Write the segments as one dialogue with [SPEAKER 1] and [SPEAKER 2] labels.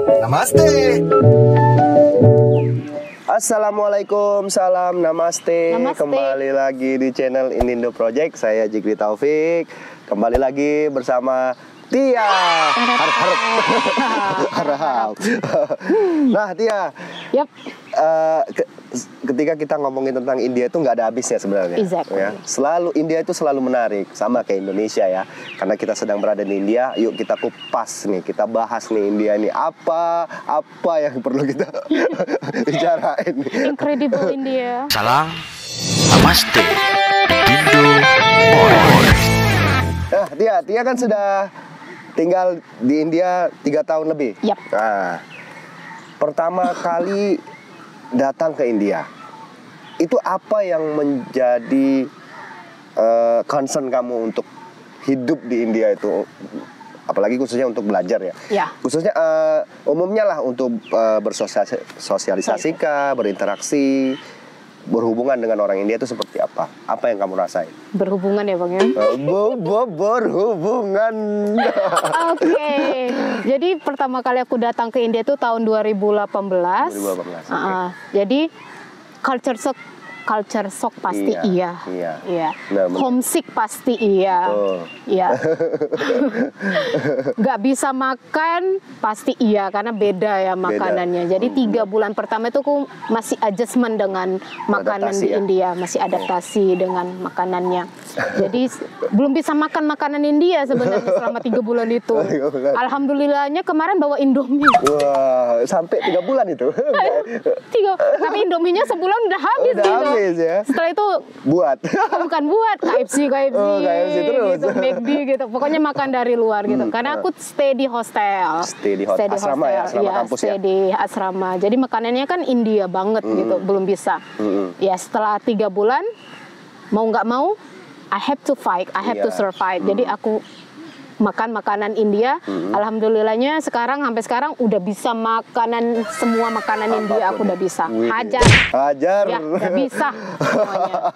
[SPEAKER 1] Namaste. Assalamualaikum, salam namaste. Kembali lagi di channel Indindo Project. Saya Jikri Taufik. Kembali lagi bersama Tia. Harap. Nah, Tia.
[SPEAKER 2] Yap.
[SPEAKER 1] Ketika kita ngomongin tentang India itu nggak ada habisnya sebenarnya.
[SPEAKER 2] Exactly.
[SPEAKER 1] Ya. India itu selalu menarik, sama kayak Indonesia ya. Karena kita sedang berada di India, yuk kita kupas nih, kita bahas nih India nih apa yang perlu kita bicarain.
[SPEAKER 2] Incredible India.
[SPEAKER 3] Salam, namaste, Indo Project.
[SPEAKER 1] Nah, Tia kan sudah tinggal di India 3 tahun lebih.
[SPEAKER 2] Yap.
[SPEAKER 1] Nah, pertama kali datang ke India, itu apa yang menjadi concern kamu untuk hidup di India itu, apalagi khususnya untuk belajar ya?
[SPEAKER 2] Ya.
[SPEAKER 1] Khususnya umumnya lah untuk bersosialisasi kah, berinteraksi, berhubungan dengan orang India itu seperti apa? Apa yang kamu rasain?
[SPEAKER 2] Berhubungan ya Bang ya?
[SPEAKER 1] Berhubungan.
[SPEAKER 2] Oke. Jadi pertama kali aku datang ke India itu tahun 2018.
[SPEAKER 1] 2018.
[SPEAKER 2] Jadi culture shock pasti iya. Nah, homesick pasti iya. Iya. Nggak bisa makan pasti iya karena beda ya makanannya. Jadi 3 bulan pertama itu aku masih adjustment dengan makanan di India, masih adaptasi dengan makanannya. Jadi belum bisa makan makanan India sebenarnya selama 3 bulan itu. Alhamdulillahnya kemarin bawa Indomie.
[SPEAKER 1] Wah, sampai 3 bulan itu.
[SPEAKER 2] Tapi Indominya sebulan udah habis gitu.
[SPEAKER 1] Ya.
[SPEAKER 2] Setelah itu bukan buat KFC
[SPEAKER 1] terus
[SPEAKER 2] gitu, McD gitu. Pokoknya makan dari luar gitu. Karena aku stay di hostel.
[SPEAKER 1] Stay di asrama ya, kampus
[SPEAKER 2] stay di asrama. Jadi makanannya kan India banget gitu, belum bisa. Ya setelah 3 bulan mau nggak mau I have to fight, I have to survive. Jadi aku makan makanan India. Alhamdulillahnya sampai sekarang udah bisa semua makanan India aku udah bisa. Hajar. Ya, udah bisa semuanya.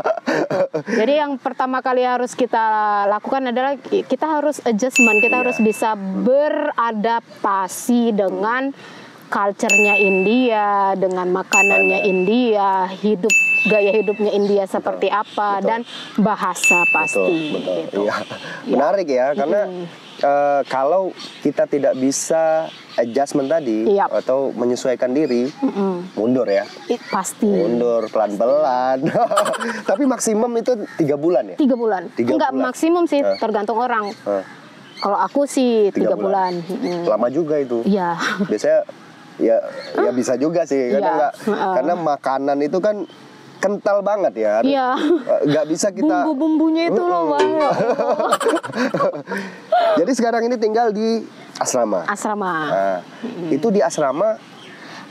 [SPEAKER 2] Jadi yang pertama kali harus kita lakukan adalah kita harus adjustment, kita harus bisa beradaptasi dengan culture-nya India, dengan makanannya India, gaya hidupnya India seperti apa, dan bahasa pasti.
[SPEAKER 1] Betul.
[SPEAKER 2] Gitu.
[SPEAKER 1] Iya. Menarik ya, karena kalau kita tidak bisa adjustment tadi atau menyesuaikan diri, mundur ya.
[SPEAKER 2] Pasti.
[SPEAKER 1] Mundur pelan-pelan. Tapi maksimum itu 3 bulan ya?
[SPEAKER 2] 3 bulan. Enggak maksimum sih, tergantung orang. Kalau aku sih 3 bulan.
[SPEAKER 1] Lama juga itu.
[SPEAKER 2] Iya.
[SPEAKER 1] Biasanya ya bisa juga sih, karena makanan itu kan kental banget ya.
[SPEAKER 2] Iya.
[SPEAKER 1] Nggak bisa kita
[SPEAKER 2] bumbu-bumbunya itu loh Bang.
[SPEAKER 1] Jadi sekarang ini tinggal di asrama. Nah, itu di asrama.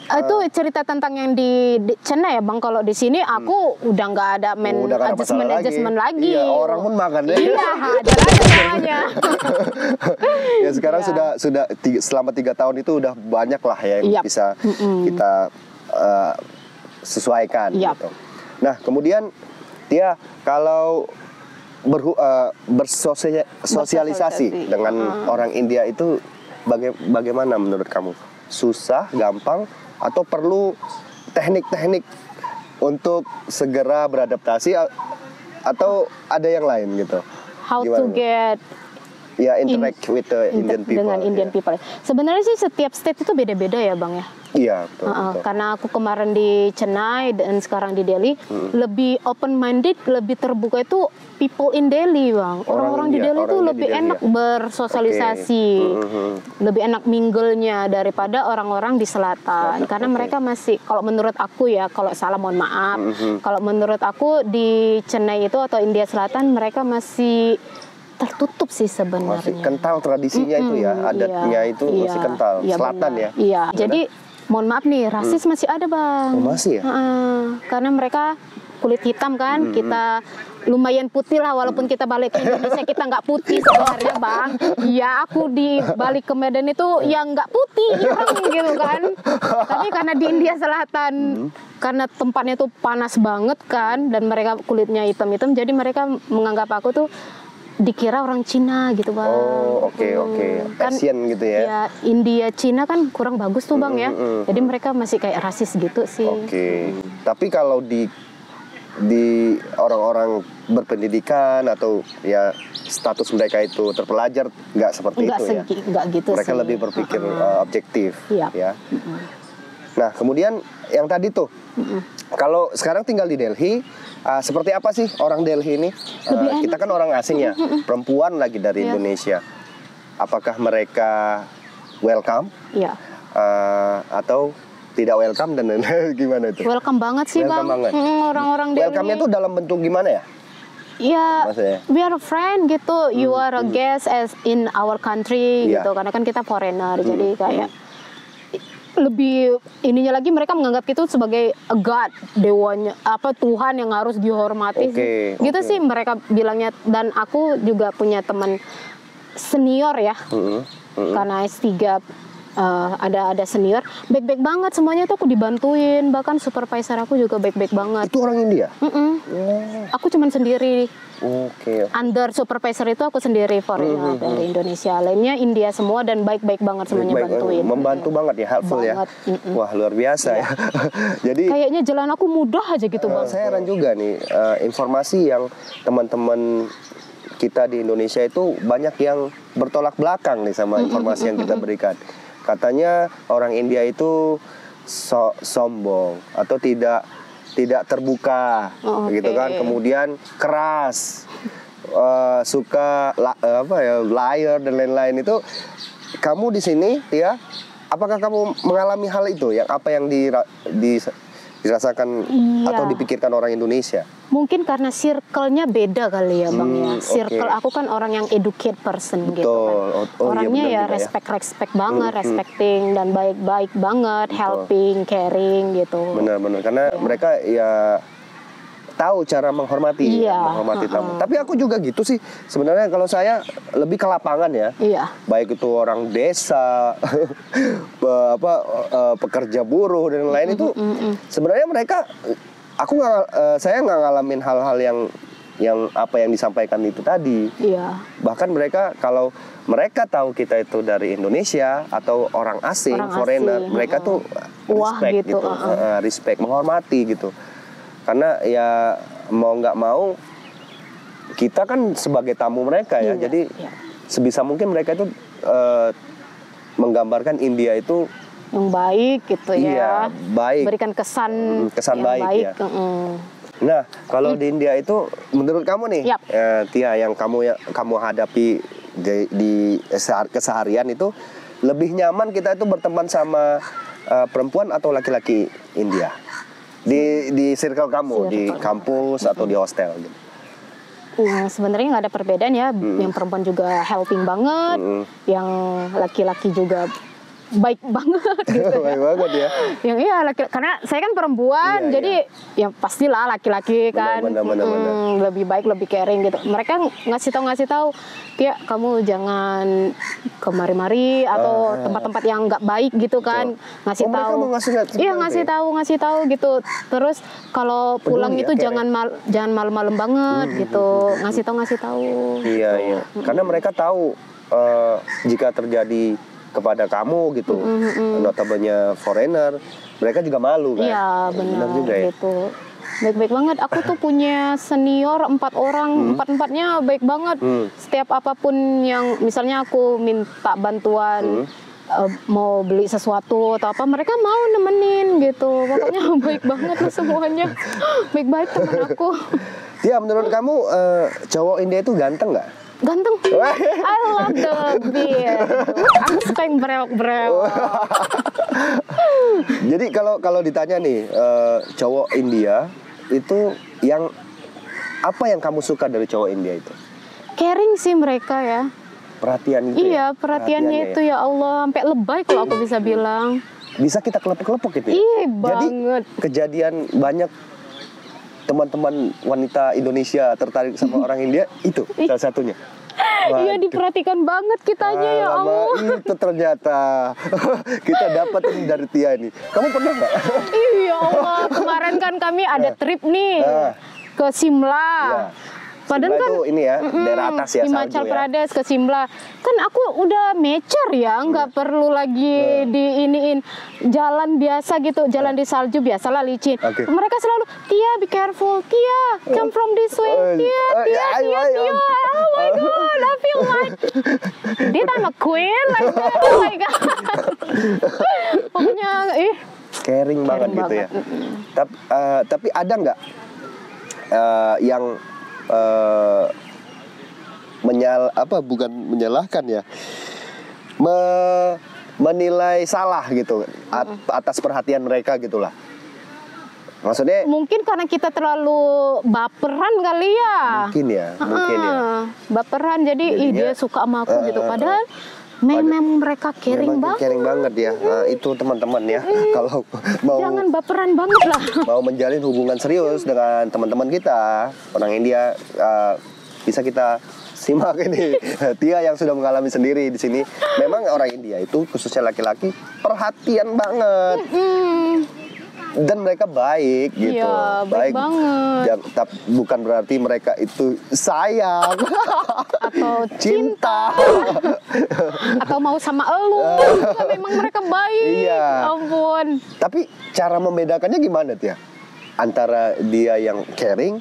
[SPEAKER 2] Itu cerita tentang yang di Chennai ya Bang. Kalau di sini aku udah nggak ada adjustment lagi.
[SPEAKER 1] Iya, orang pun makan ya.
[SPEAKER 2] Iya, ada lagi semuanya.
[SPEAKER 1] Ya sekarang sudah selama 3 tahun itu udah banyak lah ya yang bisa kita sesuaikan gitu. Nah, kemudian Tia, kalau bersosialisasi dengan orang India itu bagaimana menurut kamu? Susah, gampang, atau perlu teknik-teknik untuk segera beradaptasi, atau ada yang lain gitu?
[SPEAKER 2] How to get
[SPEAKER 1] interact with the Indian people.
[SPEAKER 2] Dengan Indian people. Sebenarnya sih setiap state itu beda-beda ya Bang ya.
[SPEAKER 1] Iya, betul.
[SPEAKER 2] Karena aku kemarin di Chennai dan sekarang di Delhi, lebih open minded, lebih terbuka itu people in Delhi Bang. Orang-orang di Delhi itu lebih enak bersosialisasi, lebih enak mingle-nya daripada orang-orang di selatan. Karena mereka masih, kalau menurut aku ya, kalau salah mohon maaf, kalau menurut aku di Chennai itu atau India Selatan mereka masih tertutup sih sebenarnya.
[SPEAKER 1] Masih kental tradisinya itu ya, adatnya itu masih kental. Selatan ya.
[SPEAKER 2] Iya. Jadi mohon maaf nih, rasis masih ada Bang.
[SPEAKER 1] Oh, masih ya?
[SPEAKER 2] Karena mereka kulit hitam kan, kita lumayan putih lah, walaupun kita balik ke Indonesia kita nggak putih sebenarnya Bang. Iya, aku di balik ke Medan itu yang nggak putih, ireng gitu kan. Tapi karena di India Selatan, karena tempatnya tuh panas banget kan, dan mereka kulitnya hitam-hitam, jadi mereka menganggap aku tuh dikira orang Cina gitu bang.
[SPEAKER 1] Oh oke.
[SPEAKER 2] Kan
[SPEAKER 1] Asian gitu ya.
[SPEAKER 2] ya India Cina kan kurang bagus tuh bang ya. Jadi mereka masih kayak rasis gitu sih.
[SPEAKER 1] Oke. Tapi kalau di orang-orang berpendidikan atau ya status mereka itu terpelajar nggak seperti itu ya.
[SPEAKER 2] Nggak gitu
[SPEAKER 1] Mereka
[SPEAKER 2] sih.
[SPEAKER 1] lebih berpikir objektif
[SPEAKER 2] Iya.
[SPEAKER 1] ya. Nah kemudian yang tadi tuh, kalau sekarang tinggal di Delhi, seperti apa sih orang Delhi ini? Kita kan orang asing ya, perempuan lagi dari
[SPEAKER 2] Iya.
[SPEAKER 1] Indonesia. Apakah mereka welcome?
[SPEAKER 2] Iya.
[SPEAKER 1] Atau tidak welcome dan gimana itu?
[SPEAKER 2] Welcome banget sih
[SPEAKER 1] Welcome
[SPEAKER 2] bang.
[SPEAKER 1] banget.
[SPEAKER 2] Orang-orang Delhi.
[SPEAKER 1] Welcome-nya tuh dalam bentuk gimana ya?
[SPEAKER 2] Ya,
[SPEAKER 1] Maksudnya?
[SPEAKER 2] we are a friend gitu. You are a guest as in our country
[SPEAKER 1] Iya.
[SPEAKER 2] gitu. Karena kan kita foreigner, jadi kayak lebih ininya lagi mereka menganggap itu sebagai a god, dewanya, apa Tuhan yang harus dihormati.
[SPEAKER 1] Oke,
[SPEAKER 2] Gitu
[SPEAKER 1] oke.
[SPEAKER 2] sih mereka bilangnya. Dan aku juga punya teman senior ya, karena S3 ada senior, baik-baik banget semuanya tuh aku dibantuin. Bahkan supervisor aku juga baik-baik banget.
[SPEAKER 1] Itu orang India?
[SPEAKER 2] Aku cuman sendiri.
[SPEAKER 1] Oke.
[SPEAKER 2] Under supervisor itu aku sendiri foreigner dari Indonesia. Lainnya India semua dan baik-baik banget semuanya
[SPEAKER 1] Baik,
[SPEAKER 2] bantuin.
[SPEAKER 1] membantu banget ya, helpful
[SPEAKER 2] Banget,
[SPEAKER 1] ya. Wah luar biasa ya. Jadi
[SPEAKER 2] Kayaknya jalan aku mudah aja gitu bang.
[SPEAKER 1] saya heran juga nih, informasi yang teman-teman kita di Indonesia itu banyak yang bertolak belakang nih sama informasi yang kita berikan. Katanya orang India itu sombong atau tidak terbuka,
[SPEAKER 2] Oh,
[SPEAKER 1] gitu
[SPEAKER 2] oke.
[SPEAKER 1] kan. Kemudian keras, suka liar dan lain-lain itu. Kamu di sini, ya, apakah kamu mengalami hal itu? Yang apa yang dirasakan
[SPEAKER 2] Iya.
[SPEAKER 1] atau dipikirkan orang Indonesia?
[SPEAKER 2] Mungkin karena circle-nya beda kali ya bang ya. Circle
[SPEAKER 1] oke.
[SPEAKER 2] aku kan orang yang educate person gitu
[SPEAKER 1] Betul.
[SPEAKER 2] kan.
[SPEAKER 1] Oh, iya,
[SPEAKER 2] Orangnya
[SPEAKER 1] benar
[SPEAKER 2] ya
[SPEAKER 1] juga ya.
[SPEAKER 2] respect banget, respecting dan baik-baik banget, helping, caring gitu.
[SPEAKER 1] Benar-benar karena mereka ya tahu cara menghormati,
[SPEAKER 2] Iya,
[SPEAKER 1] menghormati tamu. Tapi aku juga gitu sih. Sebenarnya kalau saya lebih ke lapangan ya.
[SPEAKER 2] Iya.
[SPEAKER 1] Baik itu orang desa, pekerja buruh dan lain itu. Sebenarnya mereka, saya nggak ngalamin hal-hal yang apa yang disampaikan itu tadi.
[SPEAKER 2] Iya.
[SPEAKER 1] Bahkan mereka kalau mereka tahu kita itu dari Indonesia atau orang asing,
[SPEAKER 2] Orang
[SPEAKER 1] foreigner,
[SPEAKER 2] asing,
[SPEAKER 1] mereka tuh
[SPEAKER 2] Wah,
[SPEAKER 1] respect
[SPEAKER 2] gitu,
[SPEAKER 1] gitu, respect, menghormati gitu. Karena ya mau nggak mau kita kan sebagai tamu mereka ya,
[SPEAKER 2] Iya,
[SPEAKER 1] jadi
[SPEAKER 2] iya.
[SPEAKER 1] sebisa mungkin mereka itu menggambarkan India itu
[SPEAKER 2] Yang baik gitu
[SPEAKER 1] iya
[SPEAKER 2] ya.
[SPEAKER 1] baik.
[SPEAKER 2] Berikan kesan
[SPEAKER 1] Kesan
[SPEAKER 2] yang
[SPEAKER 1] baik, ya. Nah, kalau di India itu menurut kamu nih,
[SPEAKER 2] Yap.
[SPEAKER 1] Tia, yang kamu hadapi di keseharian itu lebih nyaman kita itu berteman sama perempuan atau laki-laki India? Di circle kamu, di kampus atau di hostel gitu.
[SPEAKER 2] Sebenarnya nggak ada perbedaan ya. Yang perempuan juga helping banget, yang laki-laki juga baik banget gitu ya.
[SPEAKER 1] Baik banget ya.
[SPEAKER 2] Yang iya karena saya kan perempuan,
[SPEAKER 1] Iya,
[SPEAKER 2] jadi ya pastilah laki-laki kan
[SPEAKER 1] Benar.
[SPEAKER 2] lebih baik, lebih caring gitu. Mereka ngasih tahu, Tia kamu jangan kemari-mari atau tempat-tempat yang nggak baik gitu kan. Ngasih
[SPEAKER 1] Oh, mereka
[SPEAKER 2] tahu.
[SPEAKER 1] mau ngasih
[SPEAKER 2] Iya
[SPEAKER 1] tahu
[SPEAKER 2] ngasih tahu gitu. Terus kalau pulang
[SPEAKER 1] Peduli ya,
[SPEAKER 2] itu
[SPEAKER 1] caring.
[SPEAKER 2] jangan malam-malam banget gitu. Ngasih tahu.
[SPEAKER 1] Iya. Karena mereka tahu jika terjadi kepada kamu gitu, notabene foreigner, mereka juga malu kan.
[SPEAKER 2] Iya benar
[SPEAKER 1] juga ya.
[SPEAKER 2] gitu. Baik-baik banget. Aku tuh punya senior 4 orang, empat-empatnya baik banget. Setiap apapun yang misalnya aku minta bantuan mau beli sesuatu atau apa, mereka mau nemenin gitu. Pokoknya baik banget lah semuanya. Baik-baik teman aku.
[SPEAKER 1] Tia, menurut kamu cowok India itu ganteng nggak?
[SPEAKER 2] Ganteng. I love the beard. Aku suka yang brewok-brewok.
[SPEAKER 1] Jadi kalau ditanya nih cowok India itu yang apa yang kamu suka dari cowok India itu?
[SPEAKER 2] Caring sih mereka ya.
[SPEAKER 1] Perhatian gitu.
[SPEAKER 2] Iya, perhatiannya itu ya Allah, sampai lebay kalau aku bisa bilang.
[SPEAKER 1] Bisa kita kelepek-kelepek gitu ya.
[SPEAKER 2] Ih,
[SPEAKER 1] Jadi
[SPEAKER 2] banget.
[SPEAKER 1] kejadian banyak teman-teman wanita Indonesia tertarik sama orang India itu salah satunya.
[SPEAKER 2] Iya, diperhatikan banget kitanya ya
[SPEAKER 1] Alamak,
[SPEAKER 2] Allah.
[SPEAKER 1] itu ternyata kita dapetin dari Tia ini. Kamu pernah nggak?
[SPEAKER 2] Iya Allah, kemarin kan kami ada trip nih ke Simla.
[SPEAKER 1] Ya.
[SPEAKER 2] Padahal
[SPEAKER 1] Simla
[SPEAKER 2] kan
[SPEAKER 1] itu ini ya, daerah atas ya,
[SPEAKER 2] Himachal
[SPEAKER 1] salju ya.
[SPEAKER 2] Pradesh ke Simla. Kan aku udah mature ya, nggak perlu lagi diiniin jalan biasa gitu, jalan di salju biasalah licin.
[SPEAKER 1] Oke.
[SPEAKER 2] Mereka selalu, Tia be careful, Tia come from this way, Tia.
[SPEAKER 1] Ayo.
[SPEAKER 2] Oh my god, I feel like did I'm a queen like that. Oh my god. Pokoknya
[SPEAKER 1] Caring banget gitu ya. Tapi ada nggak yang bukan menyalahkan ya, menilai salah gitu atas perhatian mereka gitulah. Maksudnya
[SPEAKER 2] mungkin karena kita terlalu baperan kali ya.
[SPEAKER 1] mungkin ya.
[SPEAKER 2] Baperan jadi dia suka sama aku gitu. Padahal memang mereka caring banget.
[SPEAKER 1] Caring banget ya. Nah, itu teman-teman ya. Kalau mau
[SPEAKER 2] Jangan baperan banget lah.
[SPEAKER 1] mau menjalin hubungan serius dengan teman-teman kita orang India, bisa kita simak ini Tia yang sudah mengalami sendiri di sini. Memang orang India itu khususnya laki-laki perhatian banget. Dan mereka baik gitu.
[SPEAKER 2] Iya, baik banget.
[SPEAKER 1] Tapi bukan berarti mereka itu sayang
[SPEAKER 2] Atau
[SPEAKER 1] cinta
[SPEAKER 2] atau mau sama elu. Memang mereka baik.
[SPEAKER 1] Iya.
[SPEAKER 2] Ampun.
[SPEAKER 1] Tapi cara membedakannya gimana Tia? Antara dia yang caring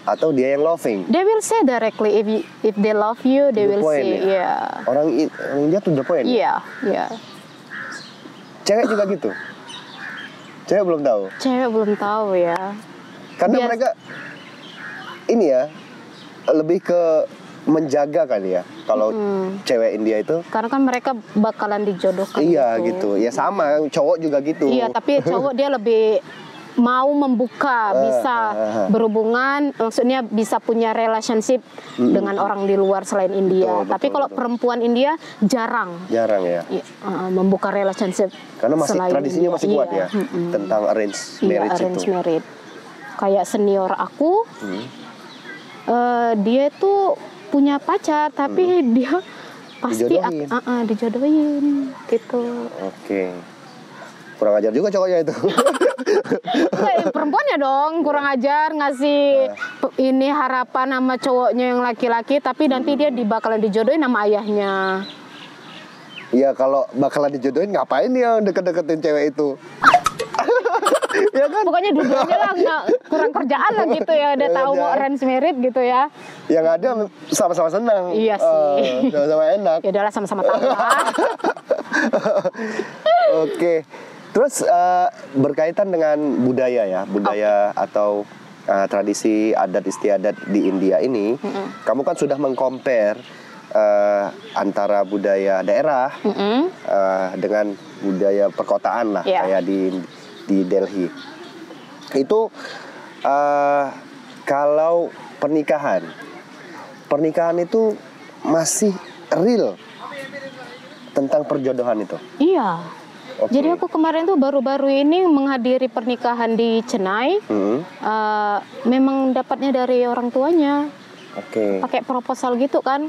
[SPEAKER 1] atau dia yang loving?
[SPEAKER 2] They will say directly if they love you, they will say
[SPEAKER 1] ya? Orang India tuh the point.
[SPEAKER 2] Iya, iya.
[SPEAKER 1] Cewek juga gitu. Cewek belum tahu.
[SPEAKER 2] Cewek belum tahu ya.
[SPEAKER 1] Karena mereka ini ya lebih ke menjaga kali ya. Kalau cewek India itu.
[SPEAKER 2] Karena kan mereka bakalan dijodohkan.
[SPEAKER 1] Iya gitu. Ya sama, cowok juga gitu.
[SPEAKER 2] Iya, tapi cowok dia lebih mau membuka, bisa berhubungan, maksudnya bisa punya relationship dengan orang di luar selain India. Tapi kalau perempuan India jarang
[SPEAKER 1] ya
[SPEAKER 2] membuka relationship.
[SPEAKER 1] Karena masih tradisinya masih kuat ya tentang arrange marriage itu.
[SPEAKER 2] Arrange marriage. Kayak senior aku, dia itu punya pacar, tapi dia pasti dijodohin gitu.
[SPEAKER 1] Oke. Kurang ajar juga cowoknya itu.
[SPEAKER 2] Perempuannya dong kurang ajar ngasih ini harapan sama cowoknya yang laki-laki, tapi nanti dia bakalan dijodohin sama ayahnya.
[SPEAKER 1] Ya kalau bakalan dijodohin ngapain ya deket-deketin cewek itu? Ya kan?
[SPEAKER 2] Pokoknya dua-duanya lah nggak kurang kerjaan lah gitu ya, udah tahu mau arrange marriage gitu ya.
[SPEAKER 1] Yang ada sama-sama senang.
[SPEAKER 2] Iya sih.
[SPEAKER 1] Sama-sama enak.
[SPEAKER 2] Ya udahlah sama-sama tahu lah.
[SPEAKER 1] Oke. Terus berkaitan dengan budaya ya, atau tradisi adat istiadat di India ini, kamu kan sudah meng-compare antara budaya daerah dengan budaya perkotaan lah, kayak di Delhi. Itu kalau pernikahan itu masih real tentang perjodohan itu.
[SPEAKER 2] Iya. Okay. Jadi aku kemarin tuh baru-baru ini menghadiri pernikahan di Chennai. Memang dapatnya dari orang tuanya.
[SPEAKER 1] Oke.
[SPEAKER 2] Pakai proposal gitu kan.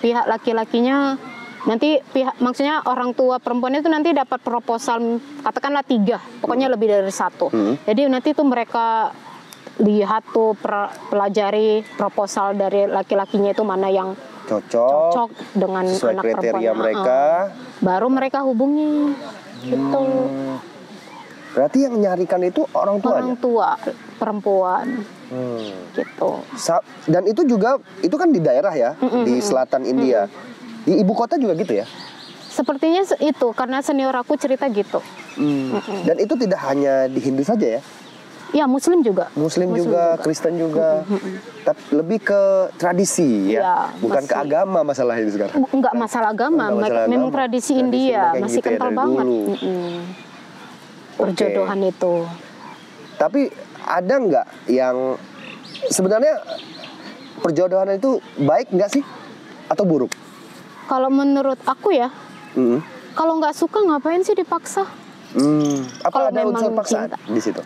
[SPEAKER 2] Pihak laki-lakinya nanti maksudnya orang tua perempuan itu nanti dapat proposal katakanlah 3, pokoknya lebih dari 1. Jadi nanti tuh mereka lihat tuh pelajari proposal dari laki-lakinya itu mana yang cocok dengan
[SPEAKER 1] sesuai
[SPEAKER 2] anak
[SPEAKER 1] kriteria
[SPEAKER 2] perempuannya.
[SPEAKER 1] mereka.
[SPEAKER 2] Baru mereka hubungi. Gitu.
[SPEAKER 1] Berarti yang nyarikan itu orang tuanya?
[SPEAKER 2] Orang tua perempuan. Gitu.
[SPEAKER 1] Dan itu juga, itu kan di daerah ya, di selatan India. Di ibu kota juga gitu ya?
[SPEAKER 2] Sepertinya itu, karena senior aku cerita gitu.
[SPEAKER 1] Dan itu tidak hanya di Hindu saja ya?
[SPEAKER 2] Ya, Muslim juga.
[SPEAKER 1] Muslim juga, Kristen juga. Tapi lebih ke tradisi ya, bukan ke agama masalah ini sekarang.
[SPEAKER 2] Enggak masalah agama, memang tradisi India masih
[SPEAKER 1] gitu
[SPEAKER 2] kental banget. Perjodohan itu.
[SPEAKER 1] Tapi ada nggak yang sebenarnya perjodohan itu baik nggak sih atau buruk?
[SPEAKER 2] Kalau menurut aku ya, kalau nggak suka ngapain sih dipaksa?
[SPEAKER 1] Apa ada unsur paksaan di situ?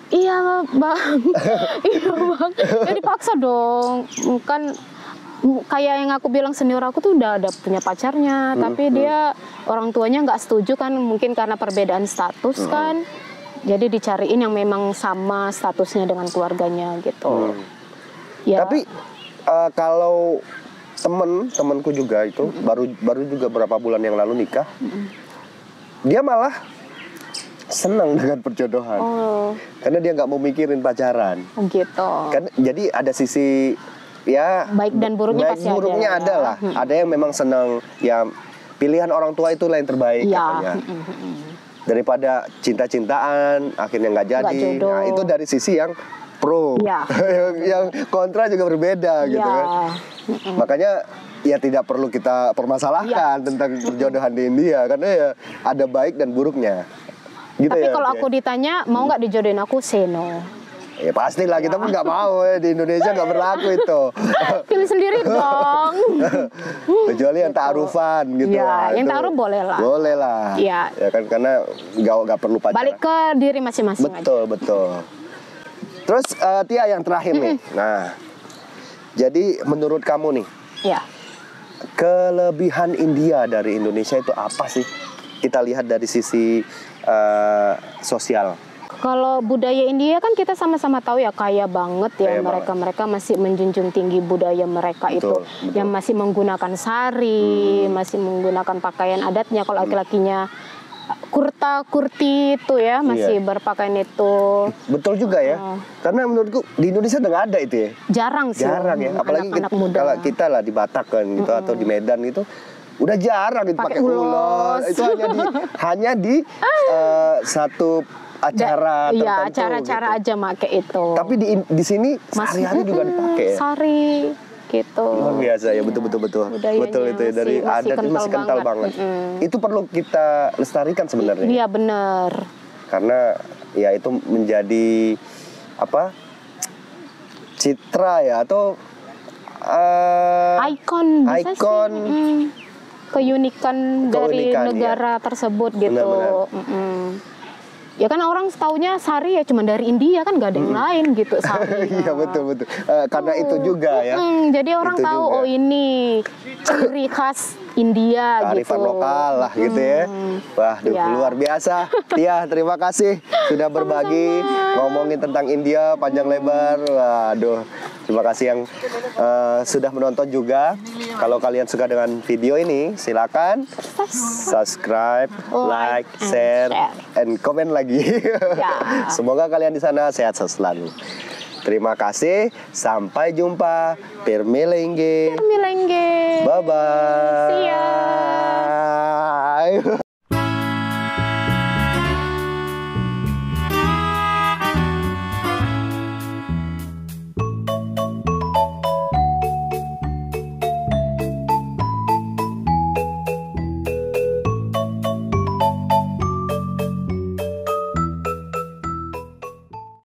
[SPEAKER 2] Iya bang, iya bang. Jadi paksa dong. Kan kayak yang aku bilang senior aku tuh udah ada punya pacarnya, tapi dia orang tuanya nggak setuju kan, mungkin karena perbedaan status kan. Jadi dicariin yang memang sama statusnya dengan keluarganya gitu. Ya.
[SPEAKER 1] Tapi kalau temanku juga itu baru juga berapa bulan yang lalu nikah, dia malah senang dengan perjodohan.
[SPEAKER 2] Oh,
[SPEAKER 1] Karena dia nggak mau mikirin pacaran.
[SPEAKER 2] gitu.
[SPEAKER 1] Kan jadi ada sisi ya
[SPEAKER 2] Baik dan buruknya pasti ada.
[SPEAKER 1] ada lah. Ada yang memang senang ya, pilihan orang tua itu lah yang terbaik
[SPEAKER 2] Ya.
[SPEAKER 1] katanya. Daripada cinta-cintaan akhirnya nggak jadi.
[SPEAKER 2] Nggak jodoh.
[SPEAKER 1] Nah, itu dari sisi yang pro.
[SPEAKER 2] Ya.
[SPEAKER 1] yang kontra juga berbeda gitu
[SPEAKER 2] Ya.
[SPEAKER 1] kan. Makanya ya tidak perlu kita permasalahkan tentang perjodohan di India karena ya ada baik dan buruknya. Gitu.
[SPEAKER 2] Tapi
[SPEAKER 1] ya,
[SPEAKER 2] kalau
[SPEAKER 1] Tia?
[SPEAKER 2] aku ditanya mau nggak dijodohin aku, say no.
[SPEAKER 1] Ya pastilah, kita pun nggak mau ya, di Indonesia nggak berlaku itu.
[SPEAKER 2] Pilih sendiri dong.
[SPEAKER 1] Kecuali yang ta'arufan gitu.
[SPEAKER 2] Ya,
[SPEAKER 1] lah,
[SPEAKER 2] yang
[SPEAKER 1] itu
[SPEAKER 2] ta'aruf boleh lah.
[SPEAKER 1] Boleh lah.
[SPEAKER 2] Iya.
[SPEAKER 1] Ya kan, karena nggak perlu pacaran.
[SPEAKER 2] Balik ke diri masing-masing aja.
[SPEAKER 1] Betul. Terus Tia, yang terakhir nih. Nah, jadi menurut kamu nih,
[SPEAKER 2] Ya.
[SPEAKER 1] kelebihan India dari Indonesia itu apa sih? Kita lihat dari sisi sosial.
[SPEAKER 2] Kalau budaya India kan kita sama-sama tahu ya, kaya banget ya,
[SPEAKER 1] Kaya
[SPEAKER 2] mereka masih menjunjung tinggi budaya mereka.
[SPEAKER 1] Betul,
[SPEAKER 2] itu yang masih menggunakan sari, masih menggunakan pakaian adatnya. Kalau laki-lakinya kurta kurti itu ya, masih berpakaian itu.
[SPEAKER 1] Betul juga ya. Karena menurutku di Indonesia udah nggak ada itu ya.
[SPEAKER 2] Jarang sih.
[SPEAKER 1] Jarang ya, apalagi
[SPEAKER 2] anak-anak muda.
[SPEAKER 1] kalau kita lah di Batak kan gitu, atau di Medan gitu, udah jarang dipakai
[SPEAKER 2] Pakai ulos.
[SPEAKER 1] ulos. Itu hanya di satu acara tertentu.
[SPEAKER 2] Iya, acara-acara
[SPEAKER 1] gitu.
[SPEAKER 2] aja make itu.
[SPEAKER 1] Tapi di sini sehari-hari juga dipakai ya.
[SPEAKER 2] Sari gitu.
[SPEAKER 1] Luar biasa ya, betul.
[SPEAKER 2] Budayanya
[SPEAKER 1] Betul itu ya, dari
[SPEAKER 2] masih
[SPEAKER 1] adat ini masih kental banget. Itu perlu kita lestarikan sebenarnya.
[SPEAKER 2] Iya benar.
[SPEAKER 1] Karena ya itu menjadi apa? Citra ya, atau
[SPEAKER 2] Ikon bisa
[SPEAKER 1] ikon.
[SPEAKER 2] sih. Keunikan dari
[SPEAKER 1] Keunikan,
[SPEAKER 2] negara tersebut gitu.
[SPEAKER 1] Benar-benar.
[SPEAKER 2] Ya kan orang setaunya sari ya cuma dari India, kan nggak ada yang lain gitu sari.
[SPEAKER 1] Iya betul. Karena itu juga ya.
[SPEAKER 2] Jadi orang
[SPEAKER 1] Itu
[SPEAKER 2] tahu
[SPEAKER 1] juga.
[SPEAKER 2] oh ini ciri khas India
[SPEAKER 1] Kearifan
[SPEAKER 2] gitu.
[SPEAKER 1] lokal lah gitu ya. Wah,
[SPEAKER 2] Ya.
[SPEAKER 1] luar biasa. Tia, terima kasih sudah berbagi ngomongin tentang India panjang lebar. Waduh, terima kasih yang sudah menonton juga. Kalau kalian suka dengan video ini, silakan subscribe, like, share, and komen lagi.
[SPEAKER 2] Ya.
[SPEAKER 1] Semoga kalian di sana sehat selalu. Terima kasih, sampai jumpa. Per milengge.
[SPEAKER 2] Milengge.
[SPEAKER 1] Bye bye.
[SPEAKER 2] See ya.